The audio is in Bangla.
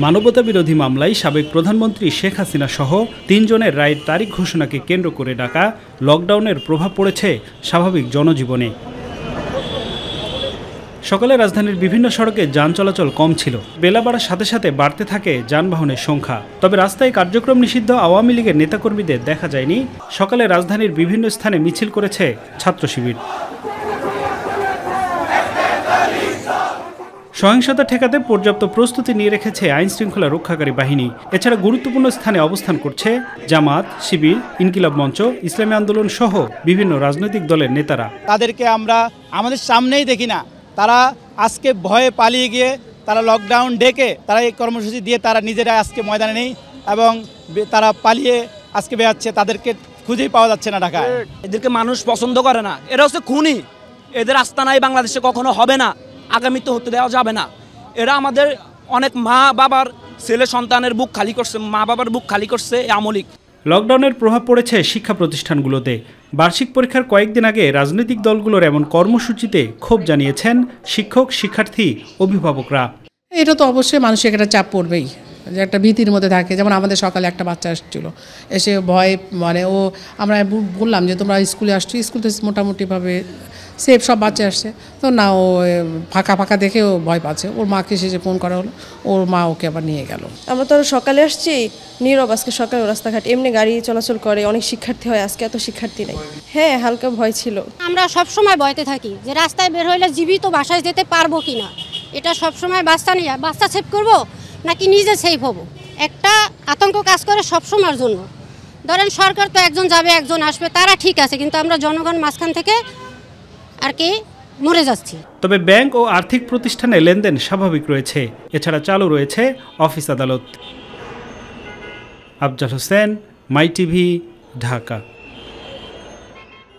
মানবতা বিরোধী মামলায় সাবেক প্রধানমন্ত্রী শেখ হাসিনা সহ ৩ জনের রায়ের তারিখ ঘোষণাকে কেন্দ্র করে ডাকা লকডাউনের প্রভাব পড়েছে স্বাভাবিক জনজীবনে। সকালে রাজধানীর বিভিন্ন সড়কে যান চলাচল কম ছিল। বেলা বাড়ার সাথে সাথে বাড়তে থাকে যানবাহনের সংখ্যা। তবে রাস্তায় কার্যক্রম নিষিদ্ধ আওয়ামী লীগের নেতাকর্মীদের দেখা যায়নি। সকালে রাজধানীর বিভিন্ন স্থানে মিছিল করেছে ছাত্র শিবির। সহিংসতা ঠেকাতে পর্যাপ্ত প্রস্তুতি নিয়ে রেখেছে আইন শৃঙ্খলা রক্ষাকারী বাহিনী। এছাড়া গুরুত্বপূর্ণ স্থানে অবস্থান করছে জামাত, শিবির, ইনকিলাব মঞ্চ, ইসলামী আন্দোলন সহ বিভিন্ন রাজনৈতিক দলের নেতারা। তাদেরকে আমরা আমাদের সামনেই দেখি না, তারা আজকে ভয়ে পালিয়ে গিয়ে তারা লকডাউন ডেকে তারা এই কর্মসূচি দিয়ে তারা নিজেরা আজকে ময়দানে নেই এবং তারা পালিয়ে আজকে বেরাচ্ছে। তাদেরকে খুঁজেই পাওয়া যাচ্ছে না ঢাকায়। এদেরকে মানুষ পছন্দ করে না, এরা হচ্ছে খুনি। এদের আস্তানাই বাংলাদেশে কখনো হবে না, আগামীতে হতে দেওয়া যাবে না। এরা আমাদের অনেক মা বাবার ছেলে সন্তানের বুক খালি করছে, মা বাবার বুক খালি করছে আমলিক। লকডাউনের প্রভাব পড়েছে শিক্ষা প্রতিষ্ঠানগুলোতে। বার্ষিক পরীক্ষার কয়েকদিন আগে রাজনৈতিক দলগুলোর এমন কর্মসূচিতে ক্ষোভ জানিয়েছেন শিক্ষক, শিক্ষার্থী, অভিভাবকরা। এটা তো অবশ্যই মানসিক একটা চাপ পড়বেই, যে একটা ভীতির মধ্যে থাকে। যেমন আমাদের সকালে একটা বাচ্চা আসছিল, এসে ভয় আমরা বললাম যে তোমরা স্কুলে আসছো, স্কুল তো মোটামুটিভাবে সেফ, সব বাচ্চা আসছে। তো না, ও ফাঁকা দেখে ও ভয় পাচ্ছে। ওর মাকে এসে ফোন করা হলো, ওর মা ওকে আবার নিয়ে গেল। আমরা তো সকালে আসছি, নীরব আজকে সকালে রাস্তাঘাট এমনি গাড়ি চলাচল করে, অনেক শিক্ষার্থী হয়, আজকে এত শিক্ষার্থী নাই। হ্যাঁ, হালকা ভয় ছিল। আমরা সব সময় ভয়তে থাকি যে রাস্তায় বের হইলে জীবিত বাসায় যেতে পারবো কিনা। এটা সব সময় বাচ্চা সেভ করব নাকি নিজে সেভ হব, একটা আতঙ্ক কাজ করে সব সময়ের জন্য। ধরেন সরকার তো একজন যাবে একজন আসবে, তারা ঠিক আছে, কিন্তু আমরা জনগণ মাঝখান থেকে আর কি মরে যাচ্ছি। তবে ব্যাংক ও আর্থিক প্রতিষ্ঠানে লেনদেন স্বাভাবিক রয়েছে। এছাড়া চালু রয়েছে অফিস আদালত। আফজাল হোসেন, মাই টিভি, ঢাকা।